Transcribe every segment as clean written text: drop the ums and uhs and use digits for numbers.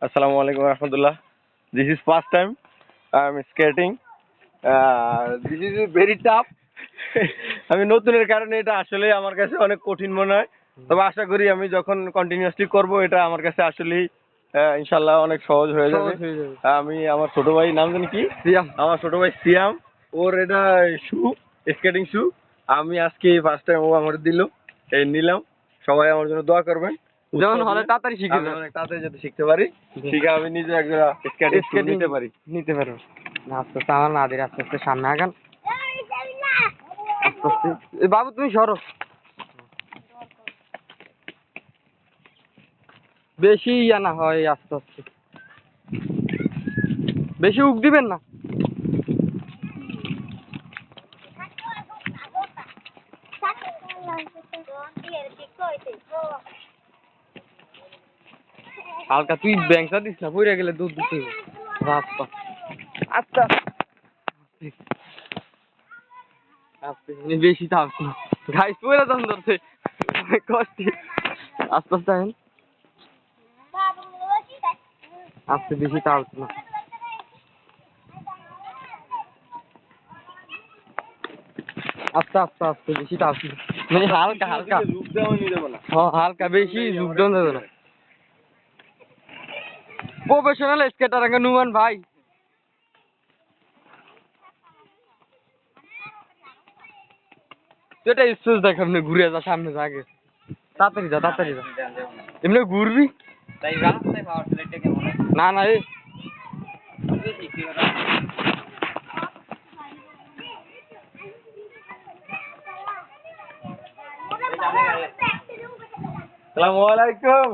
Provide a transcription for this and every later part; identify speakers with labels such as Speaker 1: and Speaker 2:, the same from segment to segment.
Speaker 1: Assalamualaikum warahmatullah. This is first time I'm skating. This is very tough. আমি নতুনের কারণে এটা আসলে আমার কাছে অনেক কঠিন মনে হয়, তবে আশা করি আমি যখন কন্টিনিউয়াসলি করব এটা আমার কাছে আসলেই ইনশাল্লাহ অনেক সহজ হয়ে যাবে। আমি আমার ছোট ভাই নাম জানি কি, সিয়াম, আমার ছোট ভাই সিয়াম, ওর এটা শু, স্কেটিং শু। আমি আজকে ফার্স্ট টাইম ও আমার দিল, এই নিলাম। সবাই আমার জন্য দোয়া করবেন, যেমন হলে তাড়াতাড়ি শিখে যাবে, অনেক তাড়াতাড়ি যাতে শিখতে পারি, শিখে আমি নিজে একটা স্কেটিং নিতে পারি।
Speaker 2: আস্তে আস্তে আমার নাদির আস্তে আস্তে সামনে আগান। আস্তে আস্তে বাবু তুমি সরো, বেশি ইয়া না হয়, আস্তে আস্তে বেশি উক দিবেন না। হালকা তুই ব্যাংকটা দিস না, পড়ে গেলে দুধ দিতে রাস্তা। আচ্ছা আস্তে বেশি চাপ গাইস, পড়ে যান ধরছে কষ্ট। আস্তে আস্তে আইন, আস্তে বেশি চাপ না। আস্তে আস্তে আস্তে বেশি চাপ না, মানে হালকা হালকা হালকা, বেশি ঝুঁক দেওয়া যাবে না। প্রফেশনাল স্কেটার আগে নুমান ভাই। এটা স্পেস দেখ, এমনি ঘুরে যা, সামনে যা, আগে তাড়াতাড়ি যা, তাড়াতাড়ি যা, এমনি ঘুরবি। না না এই
Speaker 1: আসসালামুয়ালাইকুম।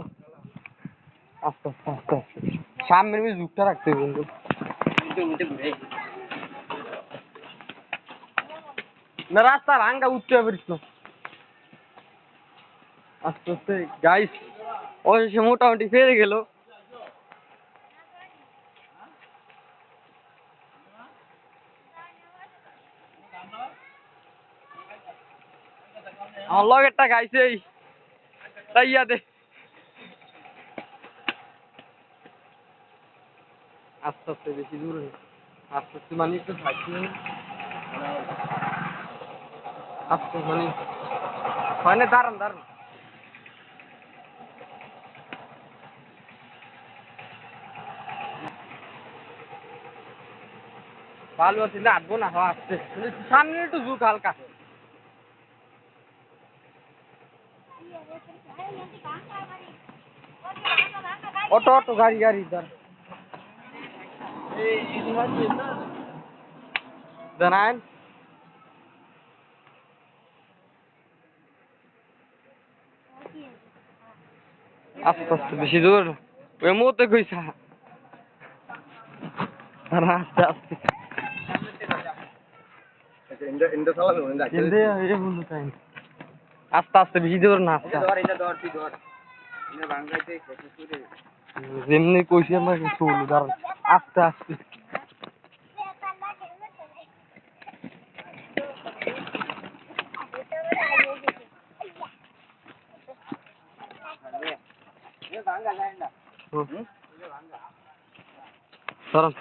Speaker 2: আস্তে আস্তে আস্তে আস্তে সামনের ঝুঁকটা রাখতে হবে কিন্তু। না রাস্তা রাঙ্গা উঠতে পারিস না। আস্তে আস্তে গাইস, অবশেষে মোটামুটি ফেরে গেল। আমার লগেরটা গাইছে তাই ইয়াদে। আস্তে আস্তে বেশি দূর, আস্তে আস্তে মানে একটু থাকছি, আস্তে মানে হয় না, দাঁড়ান দাঁড়ান। ভালো আছে না, আটবো না, হ্যাঁ আসছে সামনে একটু ঝুঁক হালকা। অটো অটো গাড়ি গাড়ি জানান। আস্তে আস্তে বেশি দূর, ওই মতে কইসা আস্তে আস্তে আস্তে আস্তে বেশি দূর না, যেমনি কইছি আমরা চলু, দাঁড়ান আস্তে আস্তে। সরম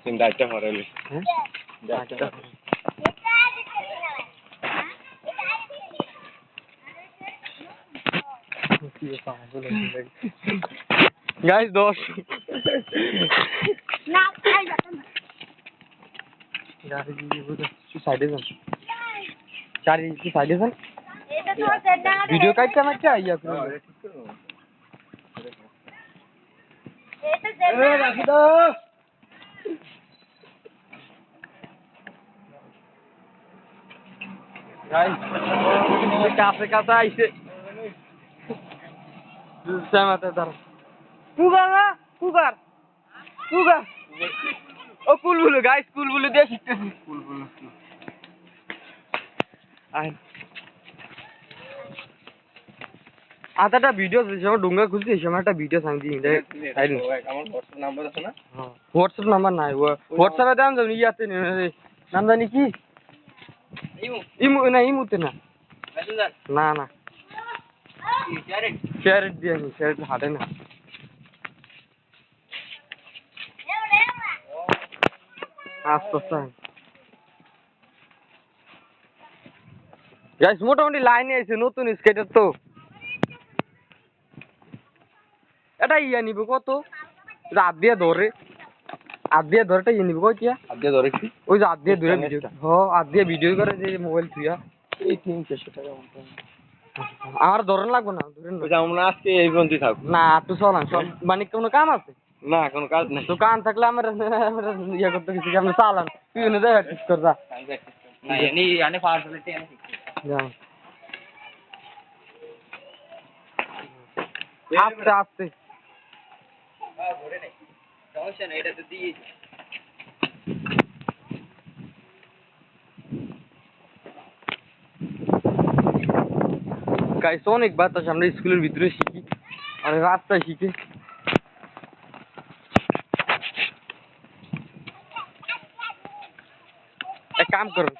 Speaker 1: চিন্তা একটা হরাইলে
Speaker 2: গাইস 10 সাইডে যান, চারি সাইডে যান, ভিডিও কাটতে আমাকে ইয়া করে রাখি দাও। গাইস কাছে কাছে আইছে, সামাতে দাঁড়া কুগার না, কুগার কুগার ও কুলবুলু গাইস, কুলবুলু দিয়ে শিখতেছি। কুলবুলু আদাটা ভিডিও যে সময় ডুঙ্গা খুলছি এই সময় একটা ভিডিও সাং দিই। আমার হোয়াটসঅ্যাপ নাম্বার আছে না? হোয়াটসঅ্যাপ নাম্বার নাই, হোয়াটসঅ্যাপে দাম যাবেন ইয়াতে নাম জানি কি, ইমু না, ইমুতে না, না না ক্যারেট দিয়ে নি ক্যারেট হাঁটে না আস্তে আস্তে গাইস মোটামুটি লাইনে আছে নতুন স্কেটার তো এটা ইয়া নিব কত রাত দিয়ে ধরে হাত দিয়ে ধরেটা ইয়ে নিব কই টিয়া
Speaker 1: আজকে ধরে কি
Speaker 2: ওই যে হাত দিয়ে ধরে ভিডিও হাত দিয়ে ভিডিও করে যে মোবাইল থুইয়া
Speaker 1: এই 300 টাকা মতো
Speaker 2: আমার ধরন লাগবে না ধরেন
Speaker 1: ওই যে আমরা আজকে এই পর্যন্তই থাকবো
Speaker 2: না একটু চলান সব মানে কোনো কাম আছে
Speaker 1: না কোনো কাজ নেই
Speaker 2: তো কাম থাকলে আমার ইয়ে করতে কিছু আমরা চালান তুই এনে দেয় প্র্যাকটিস কর যা
Speaker 3: না এনি আনে পাওয়ারফুলিটি আনে
Speaker 2: যা। আস্তে আস্তে
Speaker 3: সমস্যা নেই এটা তো দিয়ে
Speaker 2: গাইস অনেক বাতাস আমরা স্কুলের ভিতরে শিখি আর রাস্তায় শিখি এক কাম করুন